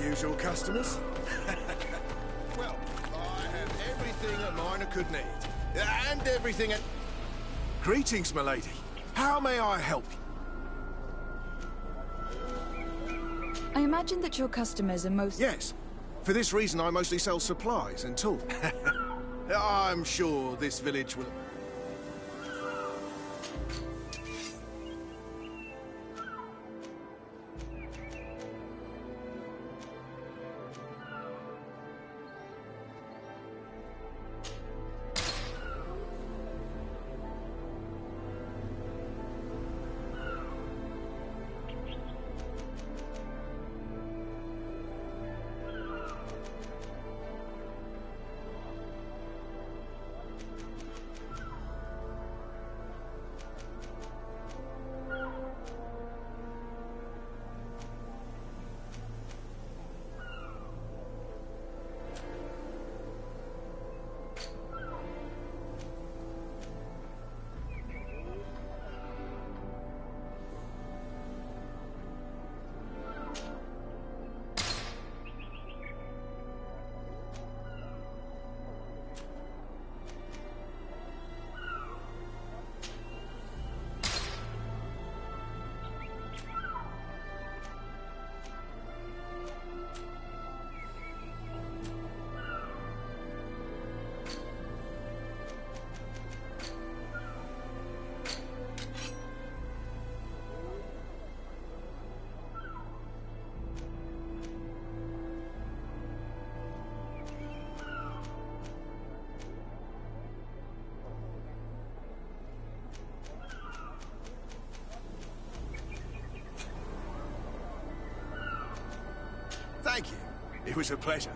Usual customers? Well, I have everything a miner could need. And everything a... Greetings, milady. How may I help you? I imagine that your customers are most... Yes. For this reason, I mostly sell supplies and tools. I'm sure this village will... Thank you. It was a pleasure.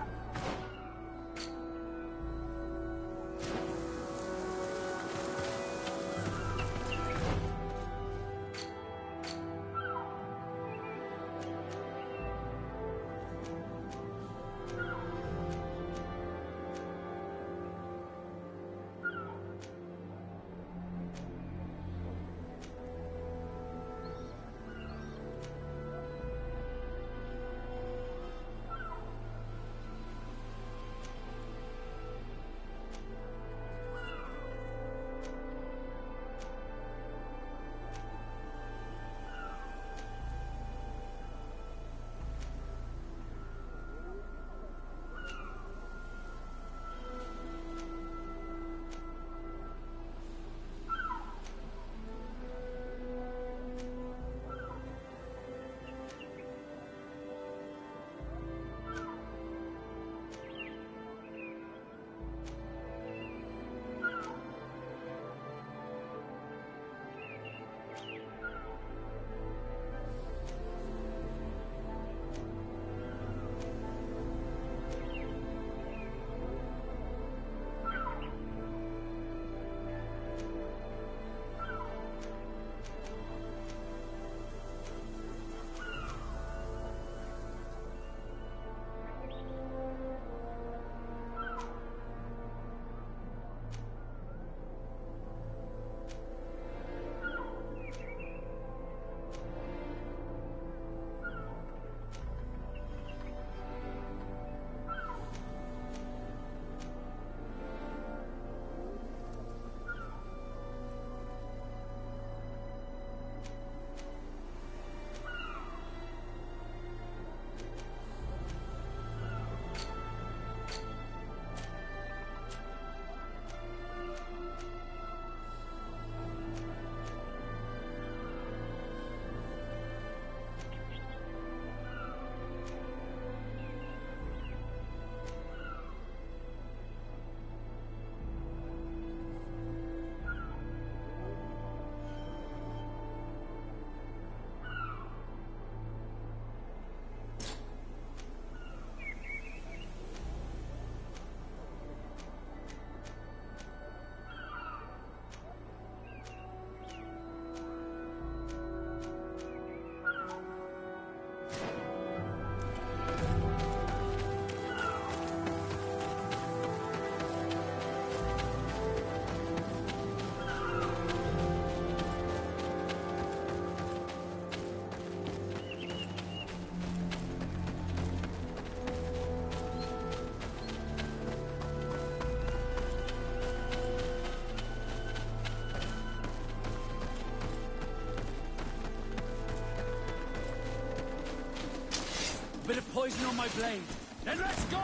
poison on my blade. Then let's go!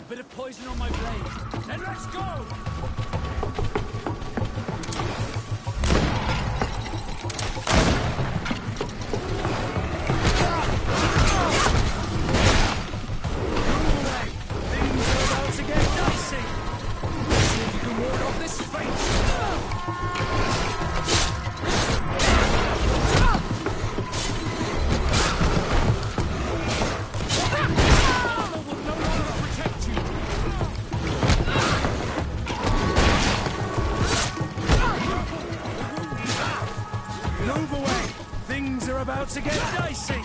Bit of poison on my blade. Then let's go! About to get dicey!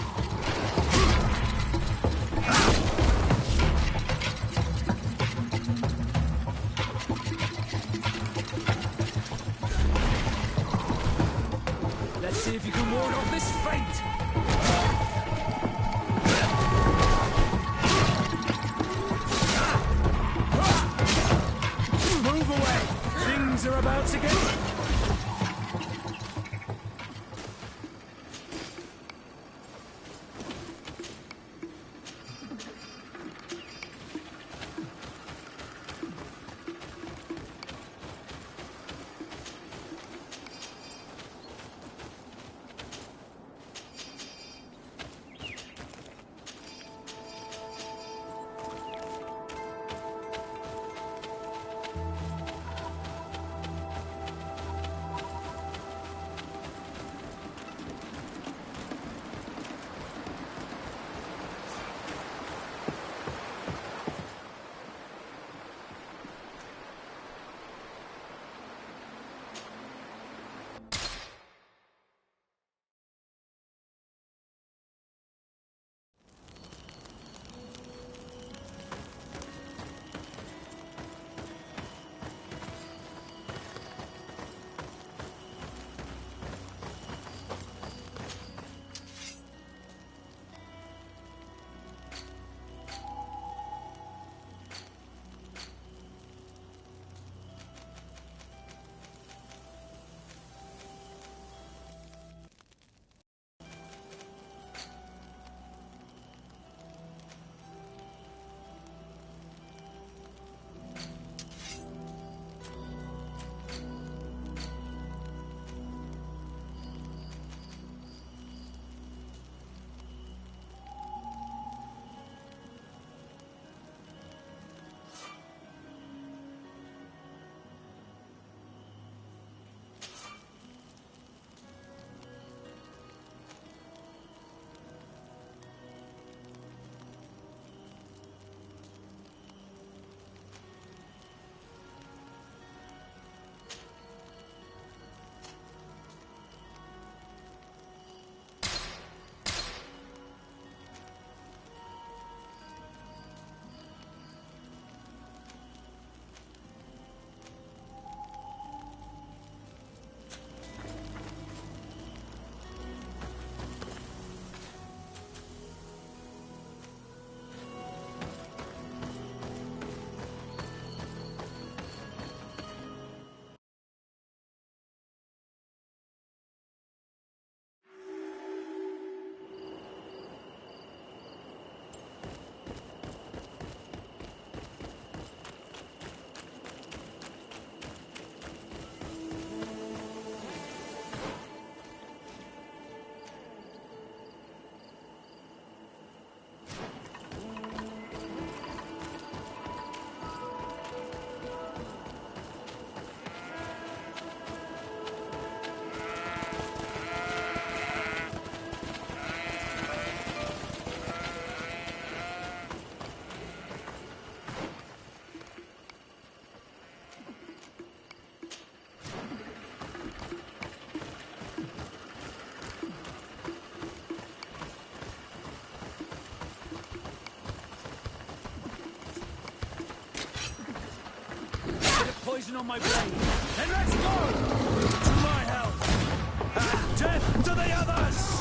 Let's see if you can ward off this fate! Move away! Things are about to get... poison on my blade. Then let's go! To my health! And death to the others!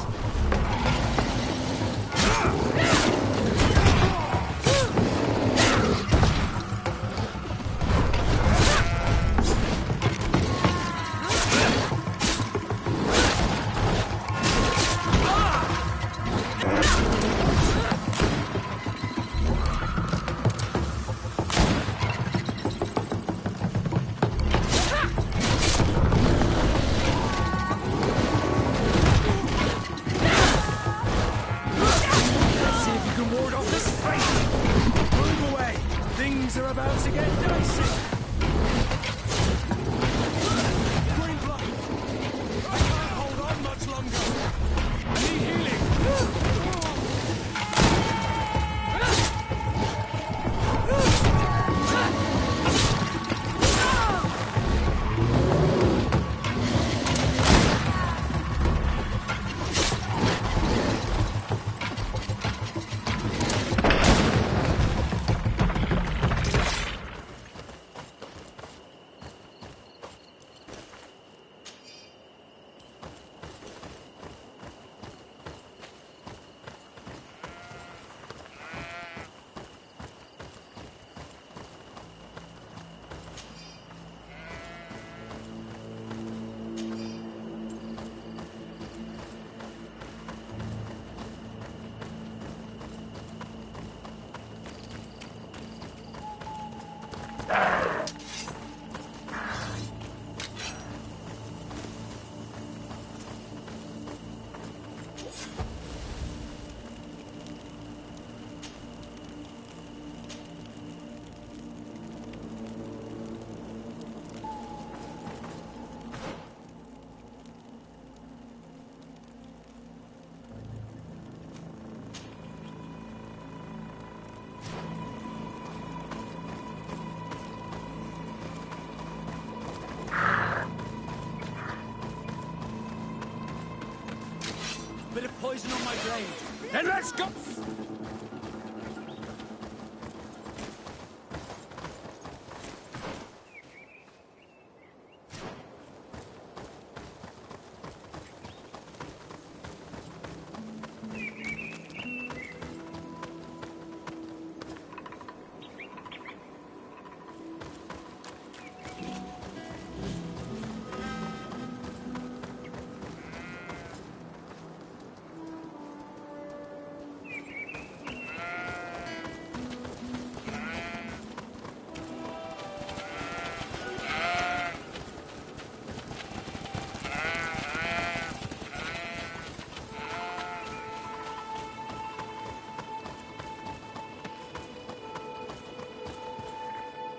Are about to get dicey. Green blood. I can't hold on much longer. I need healing. Bit of poison on my blade. Then let's go!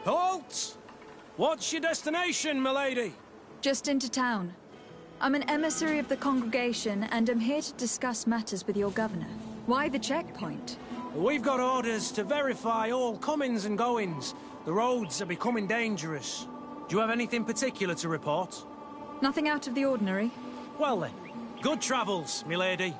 Halt! What's your destination, milady? Just into town. I'm an emissary of the congregation, and I'm here to discuss matters with your governor. Why the checkpoint? We've got orders to verify all comings and goings. The roads are becoming dangerous. Do you have anything particular to report? Nothing out of the ordinary. Well then, good travels, milady.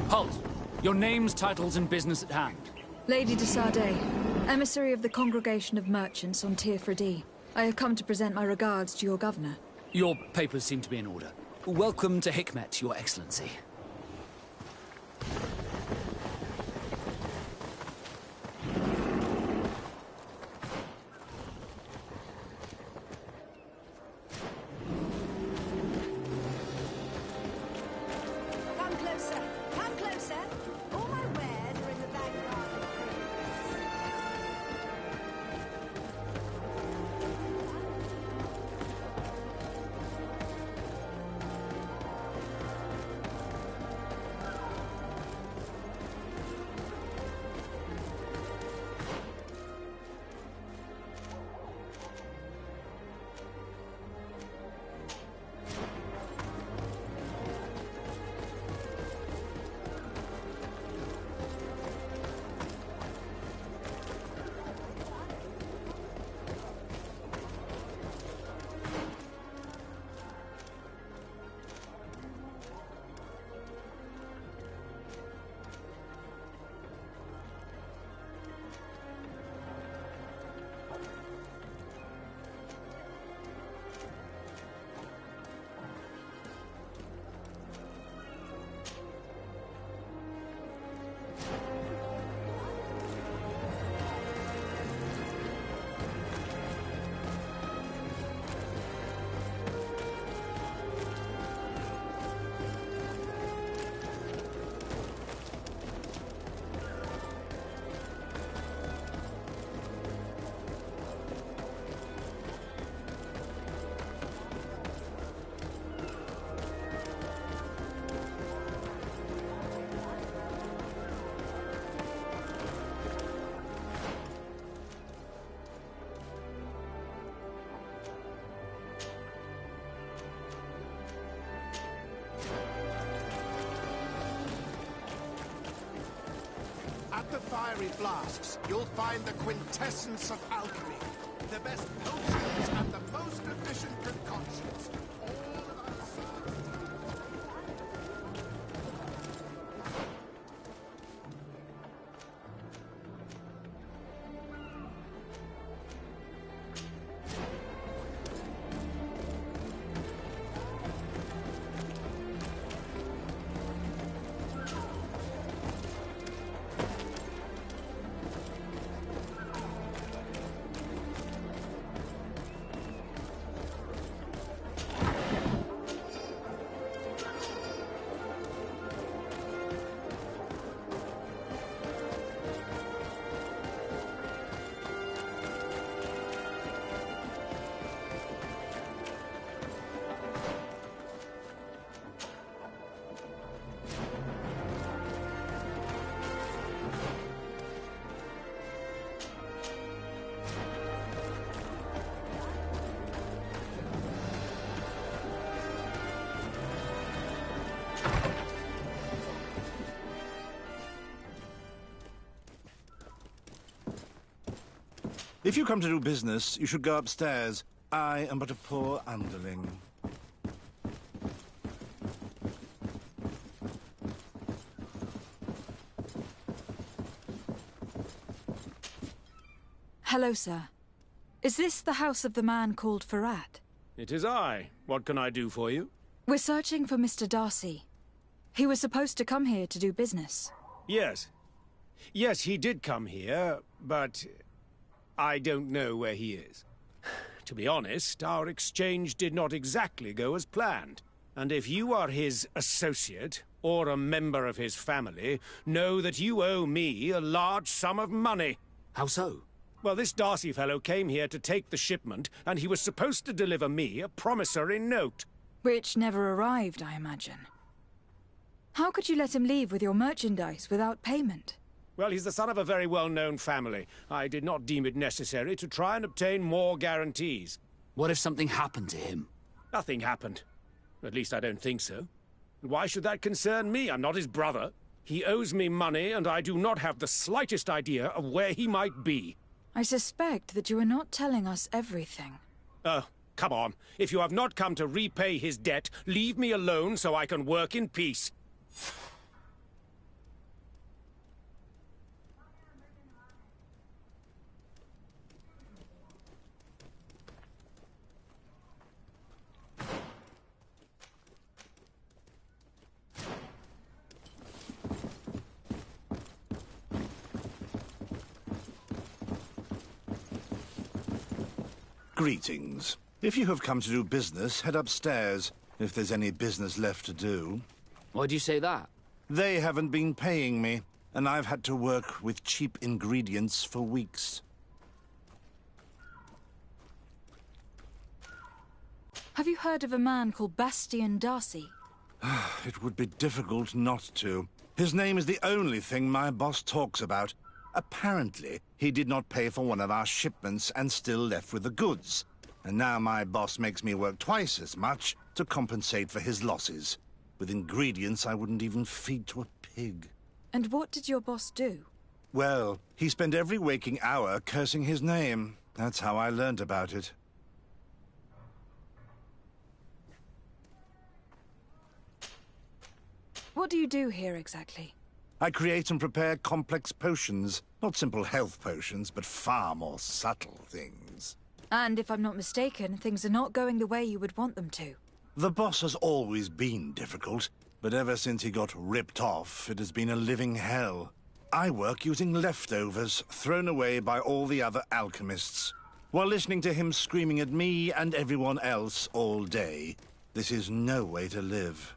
Halt! Your names, titles, and business at hand. Lady de Sardet, emissary of the Congregation of Merchants on Tir-Fredi. I have come to present my regards to your governor. Your papers seem to be in order. Welcome to Hikmet, Your Excellency. Come closer. Come closer. All my wares are in the vanguard of At the fiery flasks, you'll find the quintessence of alchemy. The best potions and the most efficient concoctions. All of us. If you come to do business, you should go upstairs. I am but a poor underling. Hello, sir. Is this the house of the man called Farad? It is I. What can I do for you? We're searching for Mr. Darcy. He was supposed to come here to do business. Yes. Yes, he did come here, but I don't know where he is. To be honest, our exchange did not exactly go as planned. And if you are his associate, or a member of his family, know that you owe me a large sum of money. How so? Well, this Darcy fellow came here to take the shipment, and he was supposed to deliver me a promissory note. Which never arrived, I imagine. How could you let him leave with your merchandise without payment? Well, he's the son of a very well-known family. I did not deem it necessary to try and obtain more guarantees. What if something happened to him? Nothing happened. At least I don't think so. Why should that concern me? I'm not his brother. He owes me money, and I do not have the slightest idea of where he might be. I suspect that you are not telling us everything. Oh, come on. If you have not come to repay his debt, leave me alone so I can work in peace. Greetings. If you have come to do business, head upstairs, if there's any business left to do. Why'd you say that? They haven't been paying me, and I've had to work with cheap ingredients for weeks. Have you heard of a man called Bastian Darcy? It would be difficult not to. His name is the only thing my boss talks about. Apparently, he did not pay for one of our shipments and still left with the goods. And now my boss makes me work twice as much to compensate for his losses. With ingredients I wouldn't even feed to a pig. And what did your boss do? Well, he spent every waking hour cursing his name. That's how I learned about it. What do you do here exactly? I create and prepare complex potions. Not simple health potions, but far more subtle things. And if I'm not mistaken, things are not going the way you would want them to. The boss has always been difficult, but ever since he got ripped off, it has been a living hell. I work using leftovers thrown away by all the other alchemists, while listening to him screaming at me and everyone else all day. This is no way to live.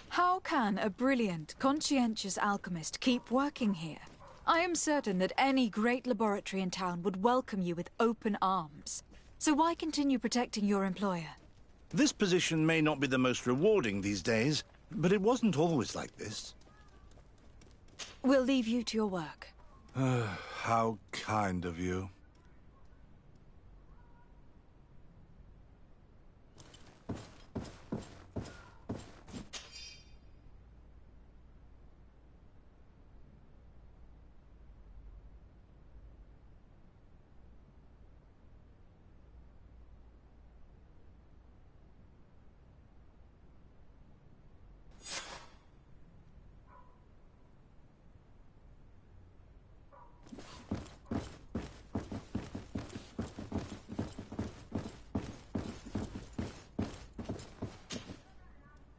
How can a brilliant, conscientious alchemist keep working here? I am certain that any great laboratory in town would welcome you with open arms. So why continue protecting your employer? This position may not be the most rewarding these days, but it wasn't always like this. We'll leave you to your work. How kind of you.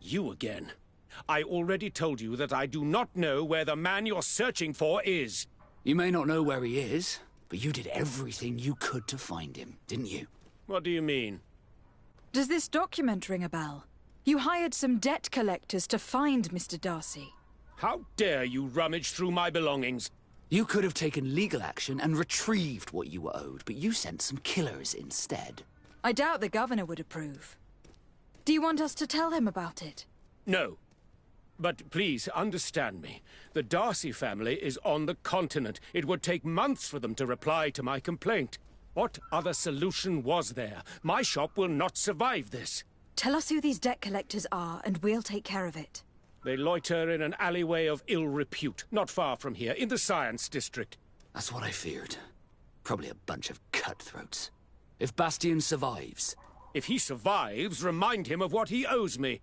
You again. I already told you that I do not know where the man you're searching for is. You may not know where he is, but you did everything you could to find him, didn't you? What do you mean? Does this document ring a bell? You hired some debt collectors to find Mr. Darcy. How dare you rummage through my belongings? You could have taken legal action and retrieved what you were owed, but you sent some killers instead. I doubt the governor would approve. Do you want us to tell him about it? No. But please understand me. The Darcy family is on the continent. It would take months for them to reply to my complaint. What other solution was there? My shop will not survive this. Tell us who these debt collectors are, and we'll take care of it. They loiter in an alleyway of ill repute, not far from here, in the Science District. That's what I feared. Probably a bunch of cutthroats. If Bastian survives... If he survives, remind him of what he owes me.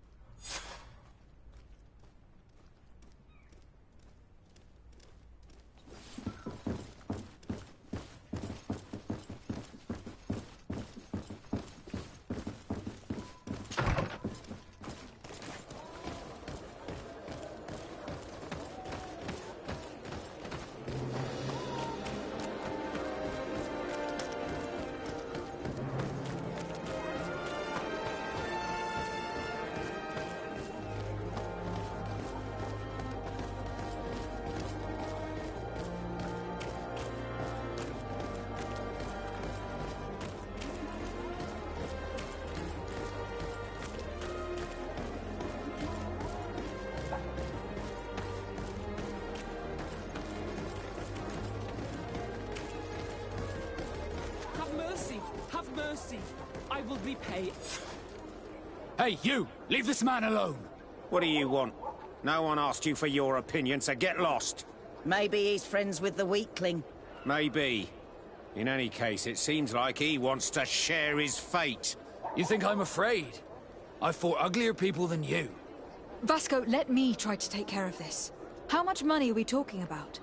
Have mercy. I will repay. Hey, you! Leave this man alone! What do you want? No one asked you for your opinion, so get lost. Maybe he's friends with the weakling. Maybe. In any case, it seems like he wants to share his fate. You think I'm afraid? I fought uglier people than you. Vasco, let me try to take care of this. How much money are we talking about?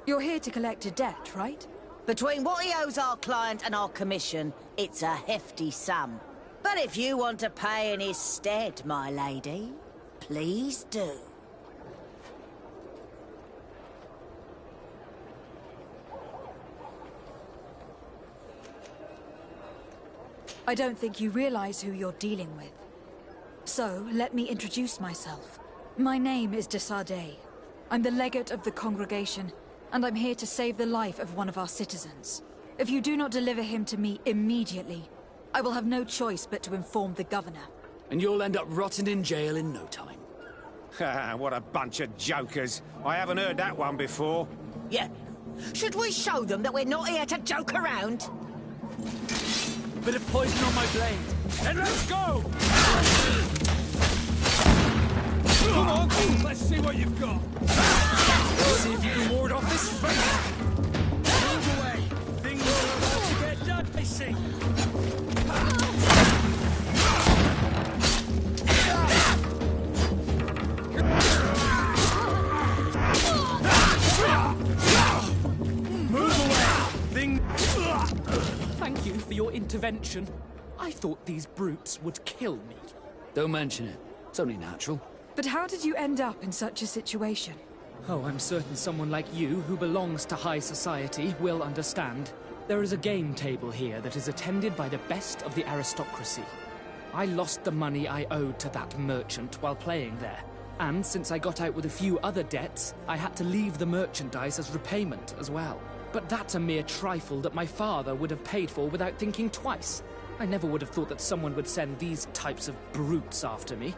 You're here to collect a debt, right? Between what he owes our client and our commission, it's a hefty sum. But if you want to pay in his stead, my lady, please do. I don't think you realize who you're dealing with. So, let me introduce myself. My name is de Sardet. I'm the legate of the congregation, and I'm here to save the life of one of our citizens. If you do not deliver him to me immediately, I will have no choice but to inform the governor. And you'll end up rotting in jail in no time. What a bunch of jokers. I haven't heard that one before. Yeah. Should we show them that we're not here to joke around? Bit of poison on my blade. And let's go! Come on, let's see what you've got. See if you can ward off this fate. Move away. Things are about to get dicey. Move away! Thank you for your intervention. I thought these brutes would kill me. Don't mention it. It's only natural. But how did you end up in such a situation? Oh, I'm certain someone like you, who belongs to high society, will understand. There is a game table here that is attended by the best of the aristocracy. I lost the money I owed to that merchant while playing there. And since I got out with a few other debts, I had to leave the merchandise as repayment as well. But that's a mere trifle that my father would have paid for without thinking twice. I never would have thought that someone would send these types of brutes after me.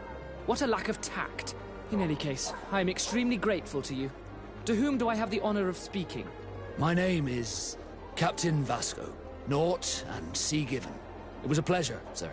What a lack of tact. In any case, I am extremely grateful to you. To whom do I have the honor of speaking? My name is Captain Vasco. Naught and sea given. It was a pleasure, sir.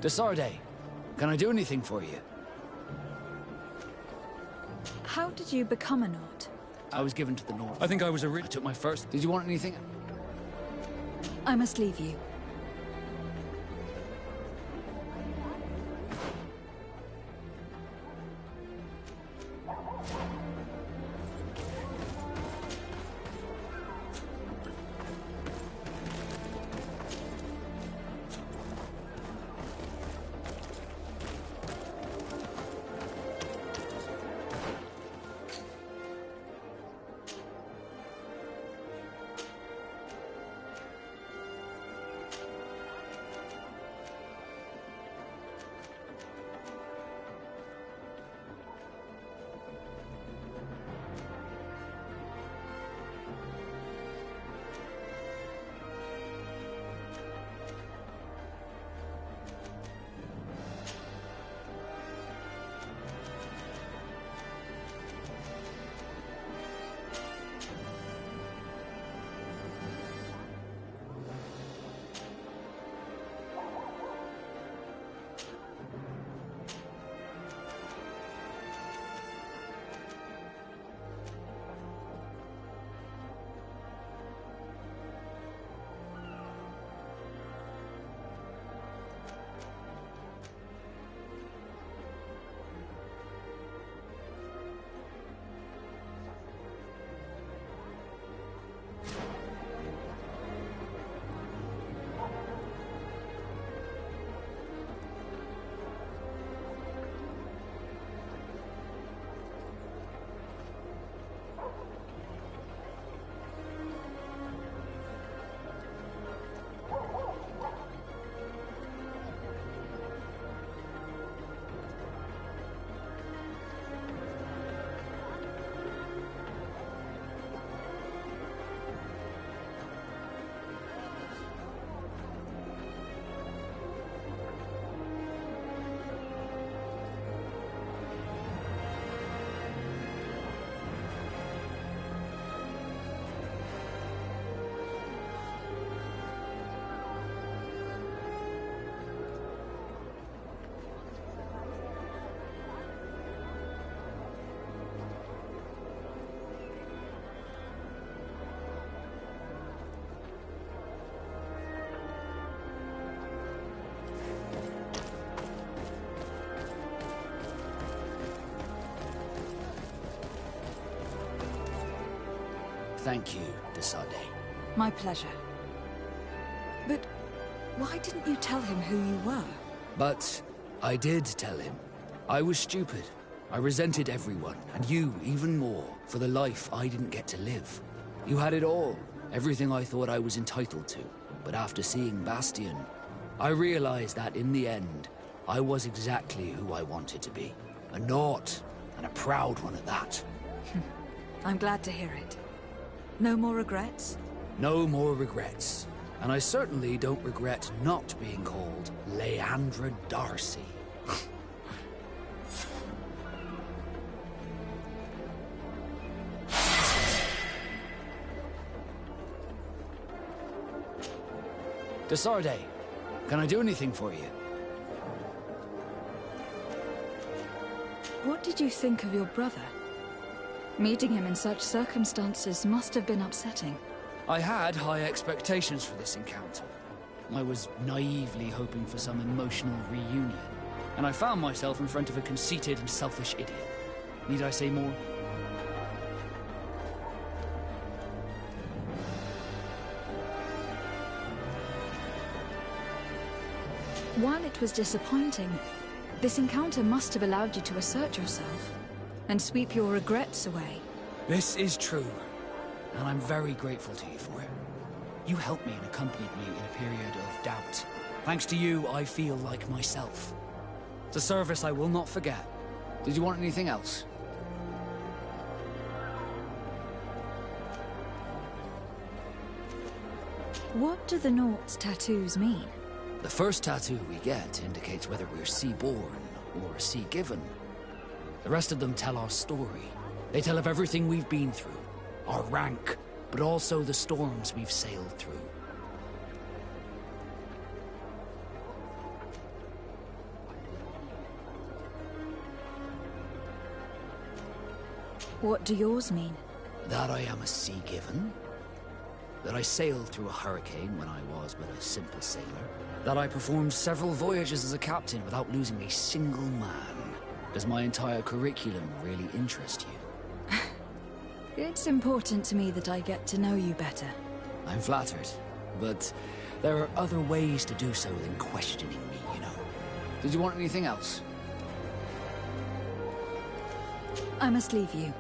De Sardet, can I do anything for you? How did you become a Naut? I was given to the North. I think I was I took my first. Did you want anything? I must leave you. Thank you, Desade. My pleasure. But why didn't you tell him who you were? But I did tell him. I was stupid. I resented everyone, and you even more, for the life I didn't get to live. You had it all, everything I thought I was entitled to. But after seeing Bastion, I realized that in the end, I was exactly who I wanted to be. A Naut, and a proud one at that. I'm glad to hear it. No more regrets? No more regrets. And I certainly don't regret not being called Leandra Darcy. Desarde, can I do anything for you? What did you think of your brother? Meeting him in such circumstances must have been upsetting. I had high expectations for this encounter. I was naively hoping for some emotional reunion, and I found myself in front of a conceited and selfish idiot. Need I say more? While it was disappointing, this encounter must have allowed you to assert yourself and sweep your regrets away. This is true, and I'm very grateful to you for it. You helped me and accompanied me in a period of doubt. Thanks to you, I feel like myself. It's a service I will not forget. Did you want anything else? What do the Naut's tattoos mean? The first tattoo we get indicates whether we're sea-born or sea-given. The rest of them tell our story. They tell of everything we've been through, our rank, but also the storms we've sailed through. What do yours mean? That I am a sea-given. That I sailed through a hurricane when I was but a simple sailor. That I performed several voyages as a captain without losing a single man. Does my entire curriculum really interest you? It's important to me that I get to know you better. I'm flattered, but there are other ways to do so than questioning me, you know. Did you want anything else? I must leave you.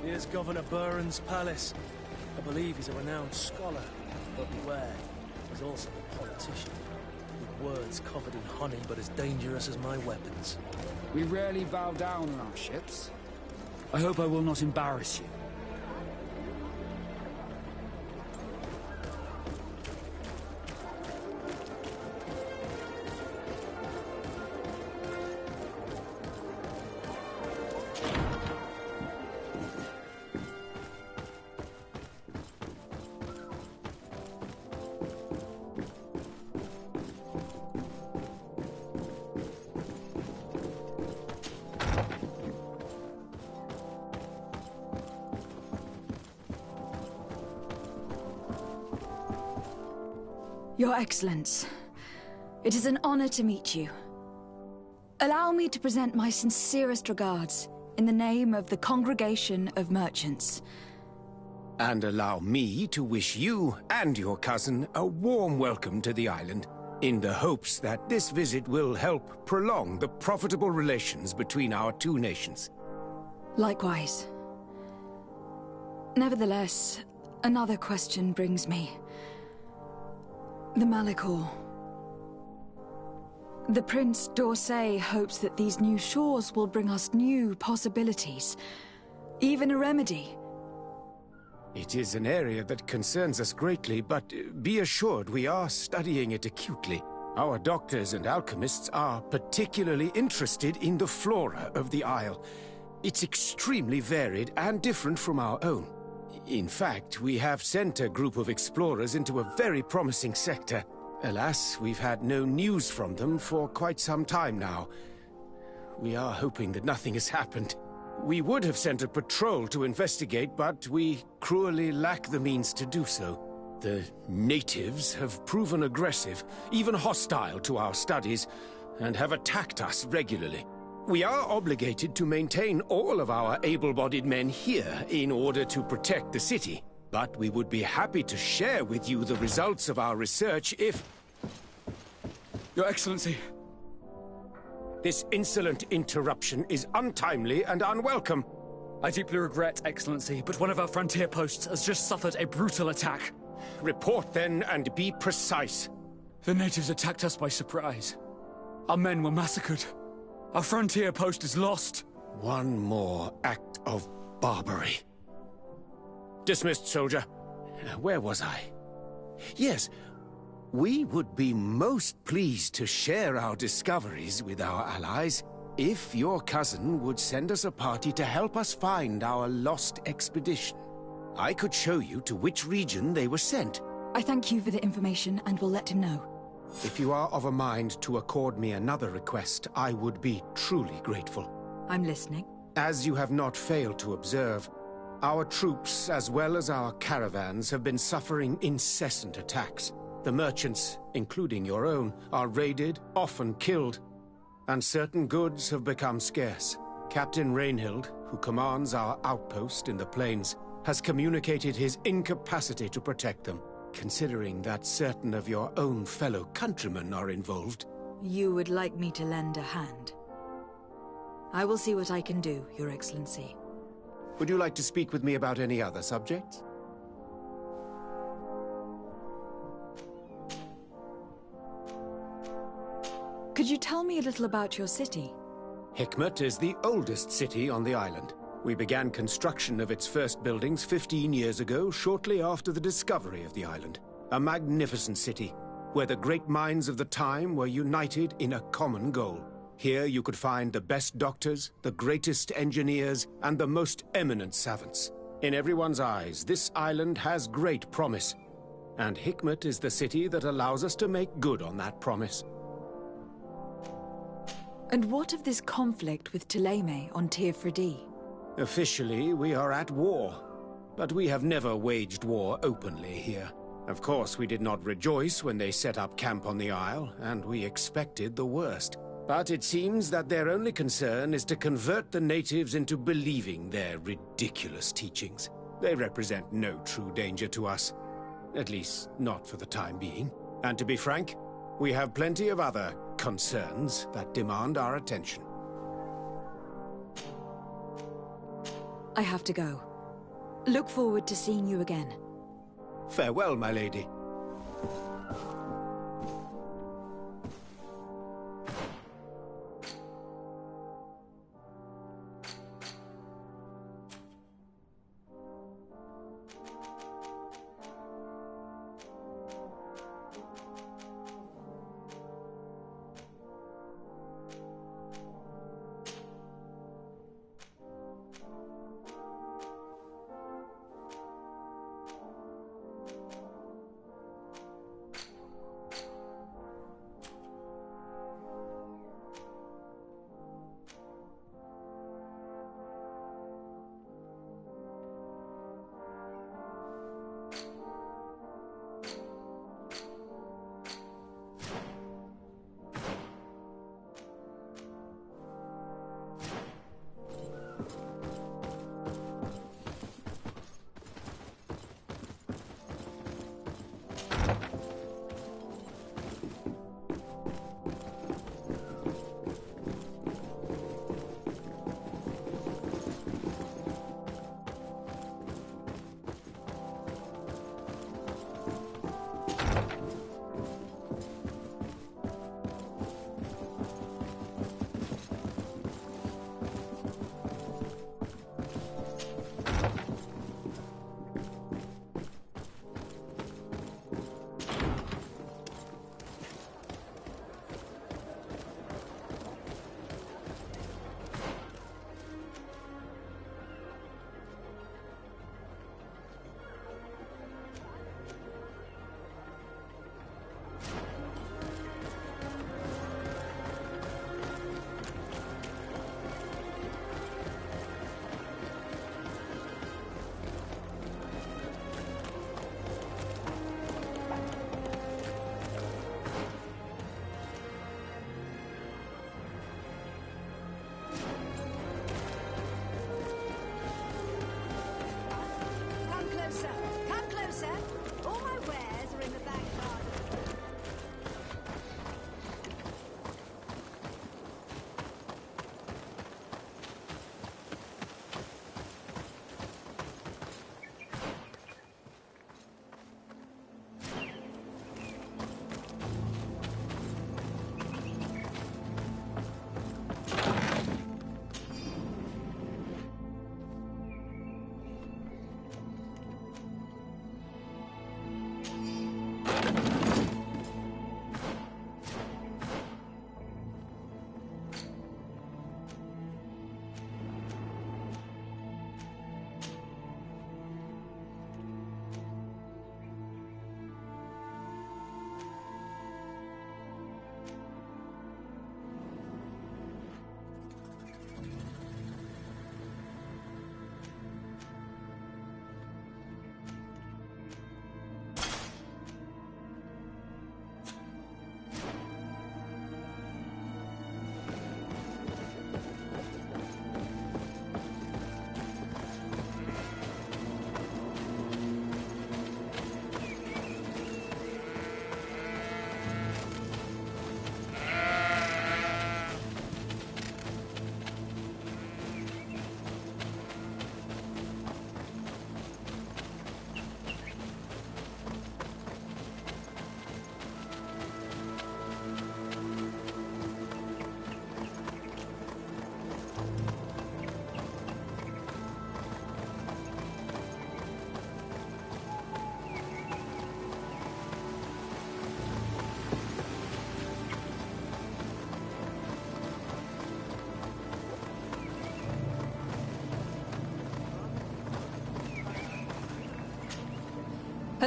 Here's Governor Buren's palace. I believe he's a renowned scholar, but beware, he's also a politician. With words covered in honey, but as dangerous as my weapons. We rarely bow down on our ships. I hope I will not embarrass you. Your Excellence, it is an honor to meet you. Allow me to present my sincerest regards in the name of the Congregation of Merchants. And allow me to wish you and your cousin a warm welcome to the island, in the hopes that this visit will help prolong the profitable relations between our two nations. Likewise. Nevertheless, another question brings me. The Malachor. The Prince d'Orsay hopes that these new shores will bring us new possibilities, even a remedy. It is an area that concerns us greatly, but be assured we are studying it acutely. Our doctors and alchemists are particularly interested in the flora of the Isle. It's extremely varied and different from our own. In fact, we have sent a group of explorers into a very promising sector. Alas, we've had no news from them for quite some time now. We are hoping that nothing has happened. We would have sent a patrol to investigate, but we cruelly lack the means to do so. The natives have proven aggressive, even hostile to our studies, and have attacked us regularly. We are obligated to maintain all of our able-bodied men here in order to protect the city. But we would be happy to share with you the results of our research if... Your Excellency. This insolent interruption is untimely and unwelcome. I deeply regret, Excellency, but one of our frontier posts has just suffered a brutal attack. Report then, and be precise. The natives attacked us by surprise. Our men were massacred. Our frontier post is lost. One more act of barbarity. Dismissed, soldier. Where was I? Yes, we would be most pleased to share our discoveries with our allies if your cousin would send us a party to help us find our lost expedition. I could show you to which region they were sent. I thank you for the information and will let him know. If you are of a mind to accord me another request, I would be truly grateful. I'm listening. As you have not failed to observe, our troops, as well as our caravans, have been suffering incessant attacks. The merchants, including your own, are raided, often killed, and certain goods have become scarce. Captain Rainhild, who commands our outpost in the plains, has communicated his incapacity to protect them. Considering that certain of your own fellow countrymen are involved. You would like me to lend a hand? I will see what I can do, Your Excellency. Would you like to speak with me about any other subjects? Could you tell me a little about your city? Hikmet is the oldest city on the island. We began construction of its first buildings 15 years ago, shortly after the discovery of the island. A magnificent city, where the great minds of the time were united in a common goal. Here you could find the best doctors, the greatest engineers, and the most eminent savants. In everyone's eyes, this island has great promise, and Hikmet is the city that allows us to make good on that promise. And what of this conflict with Ptolemy on Tir Fredi? Officially, we are at war, but we have never waged war openly here. Of course, we did not rejoice when they set up camp on the Isle, and we expected the worst. But it seems that their only concern is to convert the natives into believing their ridiculous teachings. They represent no true danger to us. At least, not for the time being. And to be frank, we have plenty of other concerns that demand our attention. I have to go. Look forward to seeing you again. Farewell, my lady.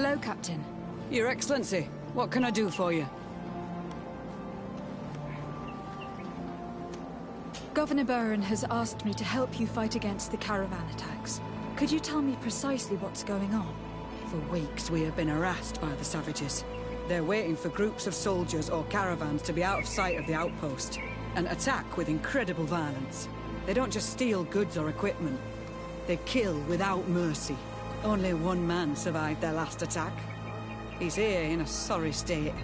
Hello, Captain. Your Excellency, what can I do for you? Governor Burren has asked me to help you fight against the caravan attacks. Could you tell me precisely what's going on? For weeks we have been harassed by the savages. They're waiting for groups of soldiers or caravans to be out of sight of the outpost and attack with incredible violence. They don't just steal goods or equipment. They kill without mercy. Only one man survived their last attack. He's here in a sorry state.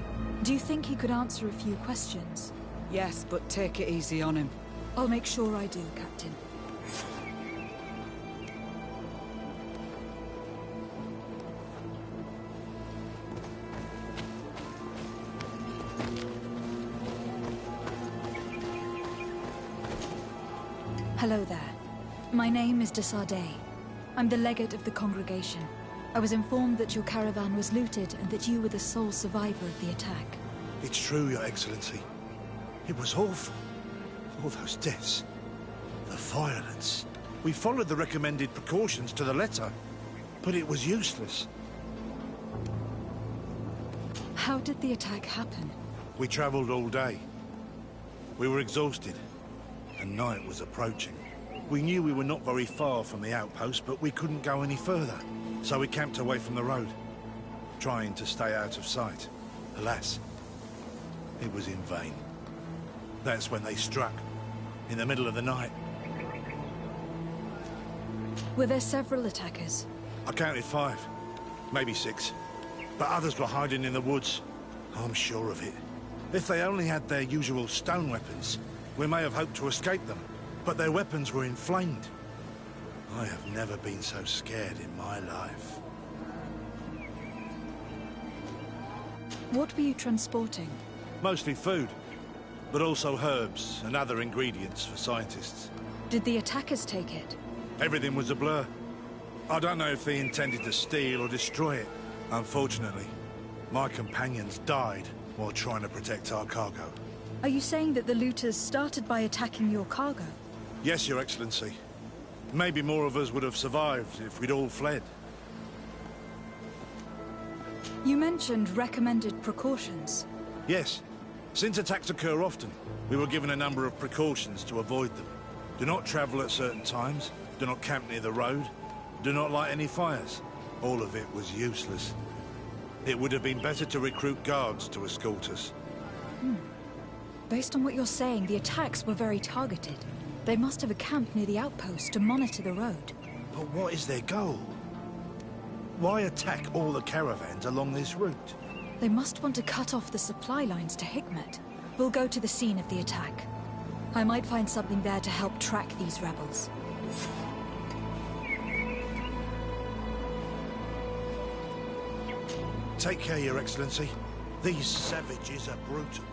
Do you think he could answer a few questions? Yes, but take it easy on him. I'll make sure I do, Captain. Hello there. My name is de Sardet. I'm the legate of the congregation. I was informed that your caravan was looted and that you were the sole survivor of the attack. It's true, Your Excellency. It was awful. All those deaths. The violence. We followed the recommended precautions to the letter, but it was useless. How did the attack happen? We traveled all day. We were exhausted, and night was approaching. We knew we were not very far from the outpost, but we couldn't go any further. So we camped away from the road, trying to stay out of sight. Alas, it was in vain. That's when they struck, in the middle of the night. Were there several attackers? I counted 5, maybe 6. But others were hiding in the woods. I'm sure of it. If they only had their usual stone weapons, we may have hoped to escape them. But their weapons were inflamed. I have never been so scared in my life. What were you transporting? Mostly food, but also herbs and other ingredients for scientists. Did the attackers take it? Everything was a blur. I don't know if they intended to steal or destroy it. Unfortunately, my companions died while trying to protect our cargo. Are you saying that the looters started by attacking your cargo? Yes, Your Excellency. Maybe more of us would have survived if we'd all fled. You mentioned recommended precautions. Yes. Since attacks occur often, we were given a number of precautions to avoid them. Do not travel at certain times, do not camp near the road, do not light any fires. All of it was useless. It would have been better to recruit guards to escort us. Based on what you're saying, the attacks were very targeted. They must have a camp near the outpost to monitor the road. But what is their goal? Why attack all the caravans along this route? They must want to cut off the supply lines to Hikmet. We'll go to the scene of the attack. I might find something there to help track these rebels. Take care, Your Excellency. These savages are brutal.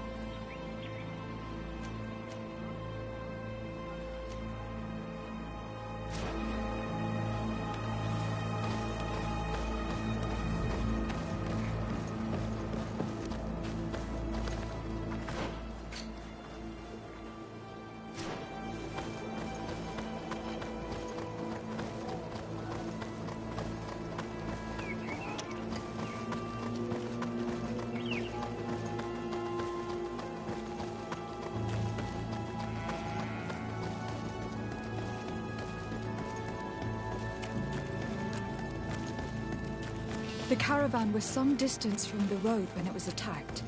The caravan was some distance from the road when it was attacked.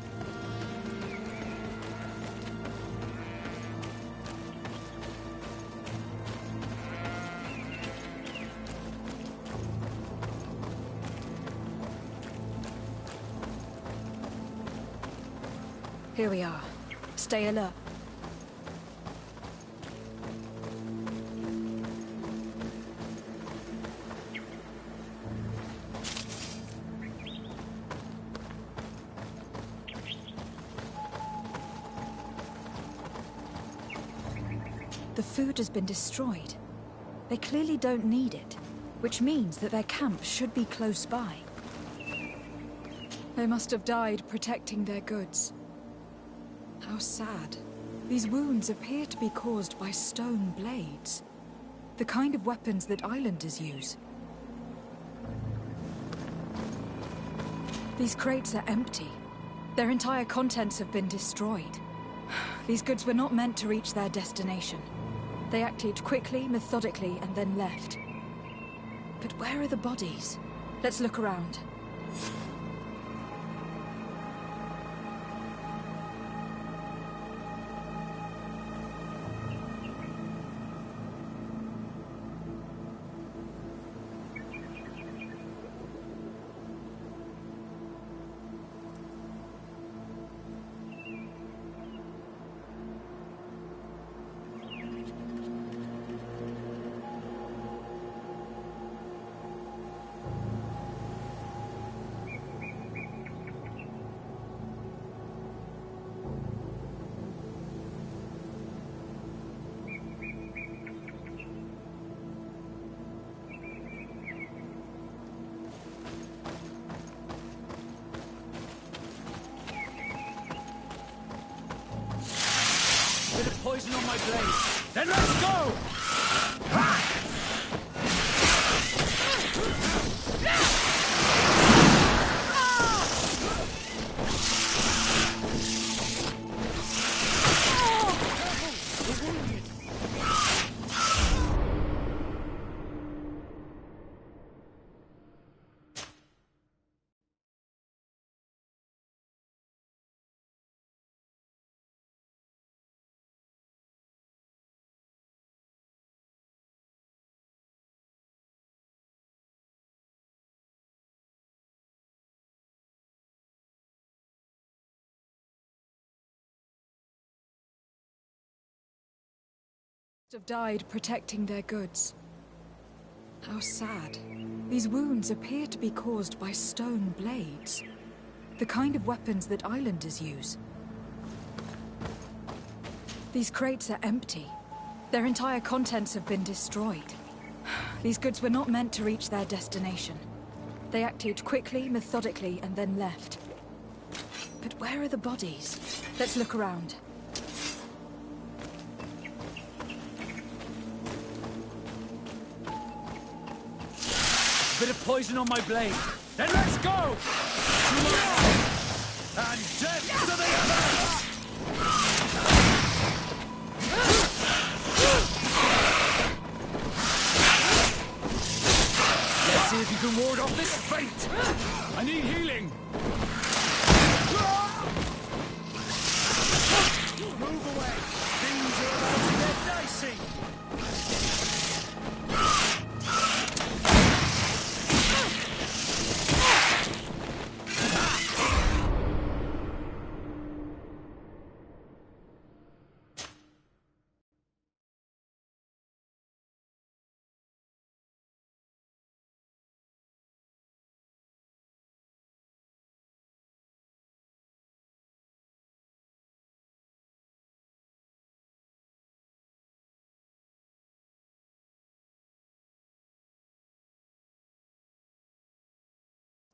Here we are. Stay alert. The food has been destroyed. They clearly don't need it, which means that their camp should be close by. They must have died protecting their goods. How sad. These wounds appear to be caused by stone blades. The kind of weapons that islanders use. These crates are empty. Their entire contents have been destroyed. These goods were not meant to reach their destination. They acted quickly, methodically, and then left. But where are the bodies? Let's look around. poison on my blade. Then let's go! Have died protecting their goods. How sad. These wounds appear to be caused by stone blades. The kind of weapons that islanders use. These crates are empty. Their entire contents have been destroyed. These goods were not meant to reach their destination. They acted quickly, methodically, and then left. But where are the bodies? Let's look around. Bit of poison on my blade. Then let's go! And death to the others! Let's see if you can ward off this fate! I need healing! Move away! Things are about to get dicey!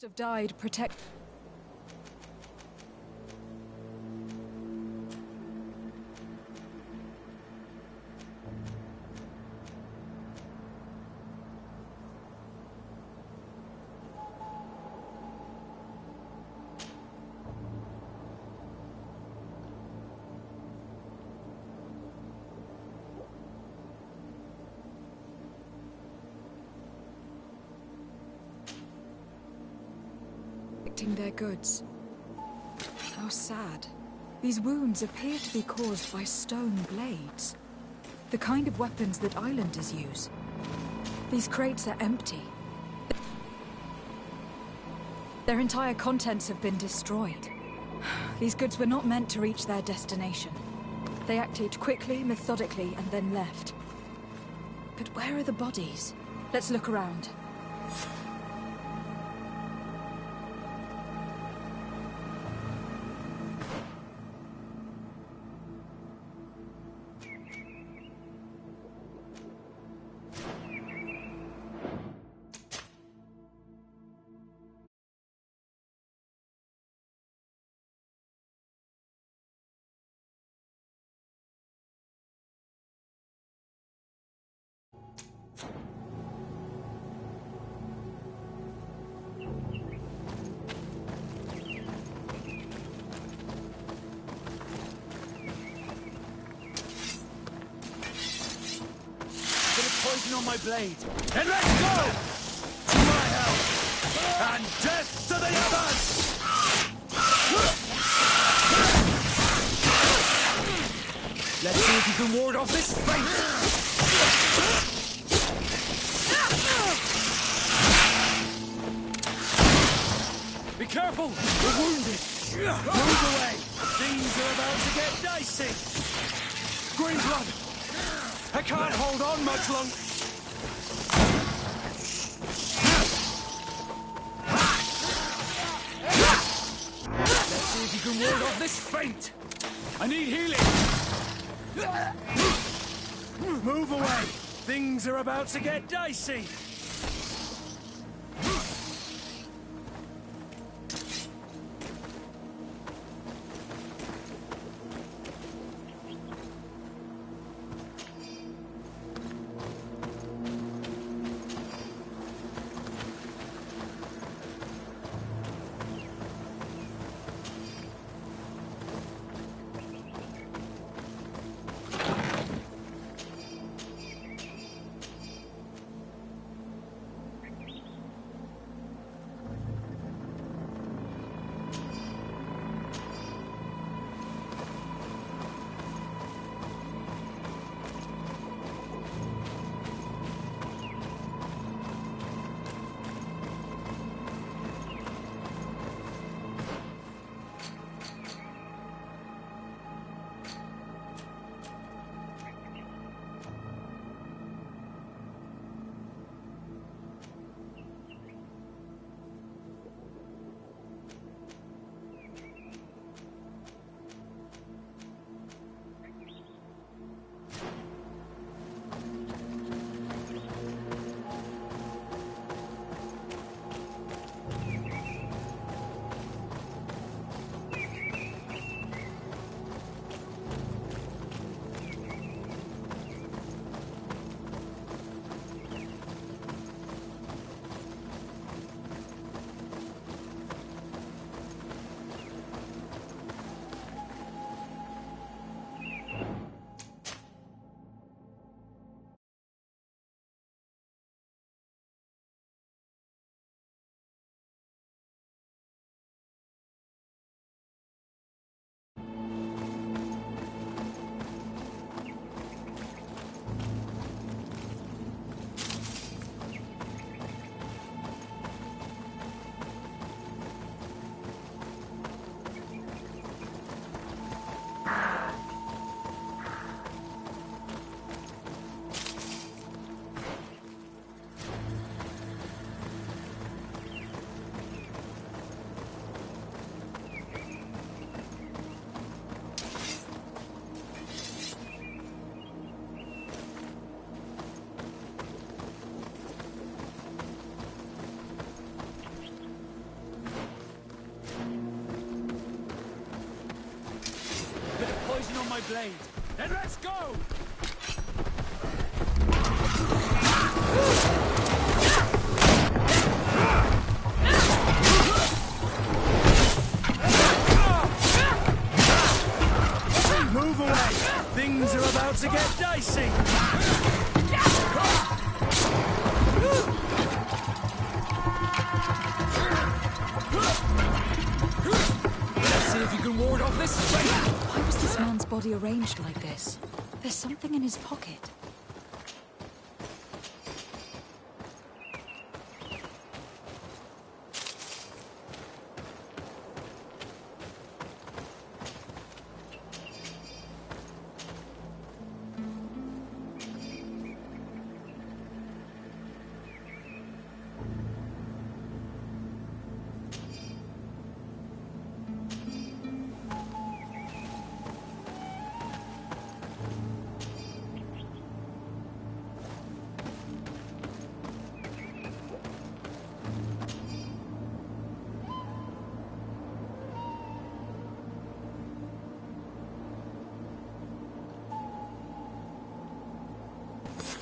Have died protect. Their goods. How sad. These wounds appear to be caused by stone blades. The kind of weapons that islanders use. These crates are empty. Their entire contents have been destroyed. These goods were not meant to reach their destination. They acted quickly, methodically, and then left. But where are the bodies? Let's look around. Poison on my blade. Then let's go! To my help! And death to the others! Let's see if you can ward off this fate! Be careful! We're wounded! Move away! Things are about to get dicey! Green blood! I can't hold on much longer. Let's see if you can ward off this fate. I need healing. Move away. Things are about to get dicey. my blade. Then let's go! Move away! Things are about to get dicey! Let's see if you can ward off this straight. Why was this man's body arranged like this? There's something in his pocket.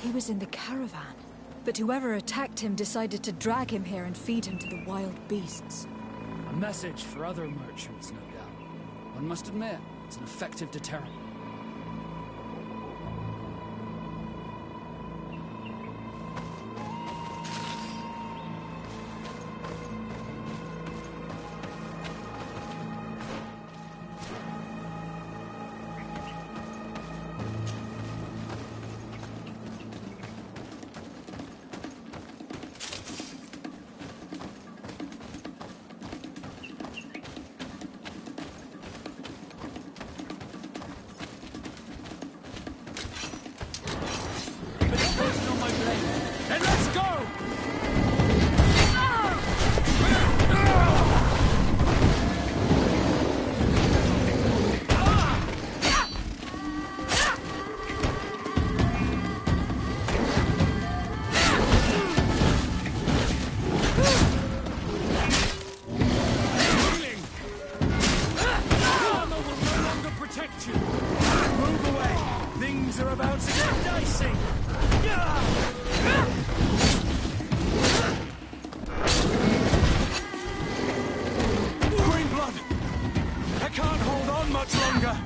He was in the caravan, but whoever attacked him decided to drag him here and feed him to the wild beasts. A message for other merchants, no doubt. One must admit, it's an effective deterrent. Then let's go! Armor will no longer protect you. Move away! Things are about to get dicey! Green blood! I can't hold on much longer!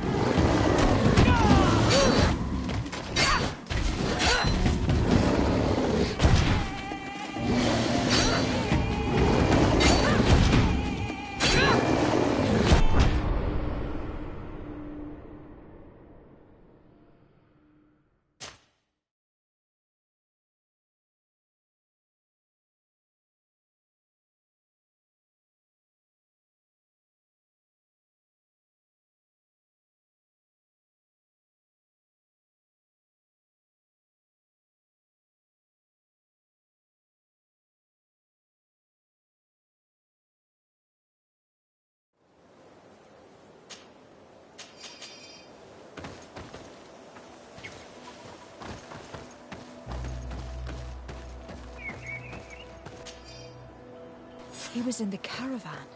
He was in the caravan,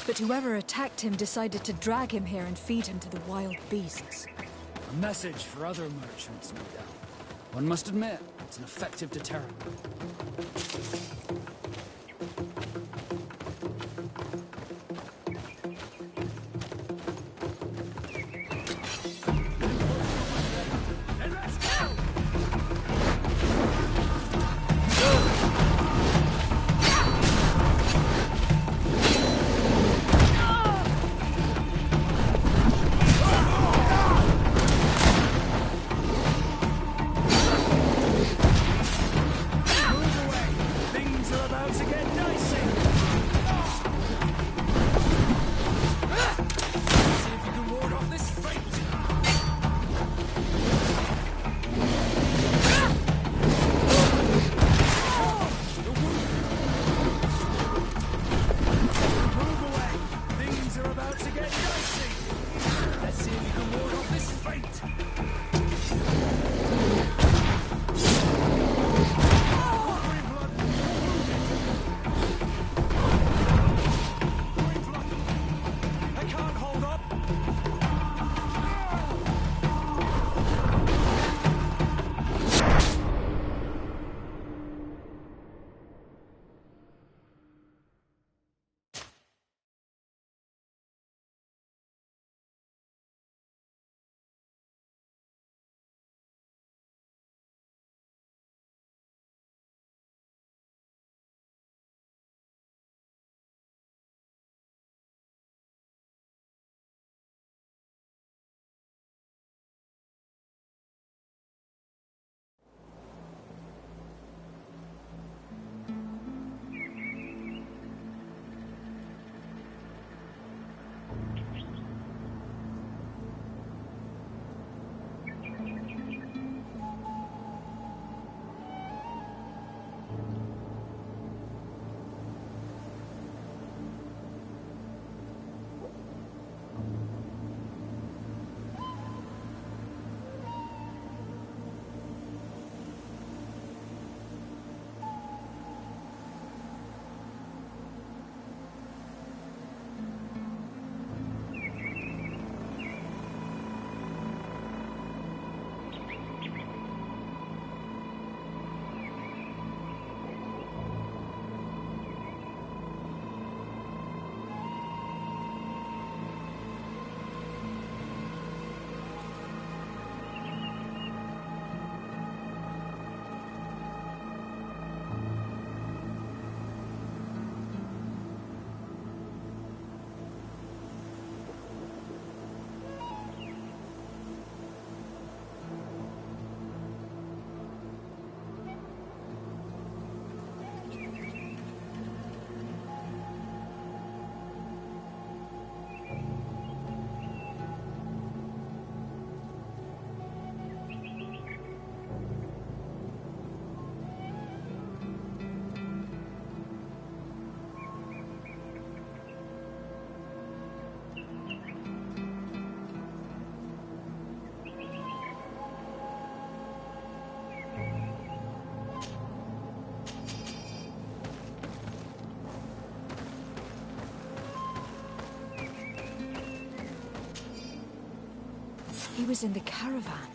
but whoever attacked him decided to drag him here and feed him to the wild beasts. A message for other merchants, no doubt. One must admit, it's an effective deterrent. Things are about to get dicey! He was in the caravan,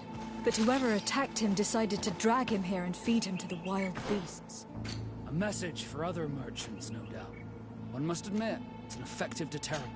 but whoever attacked him decided to drag him here and feed him to the wild beasts. A message for other merchants, no doubt. One must admit, it's an effective deterrent.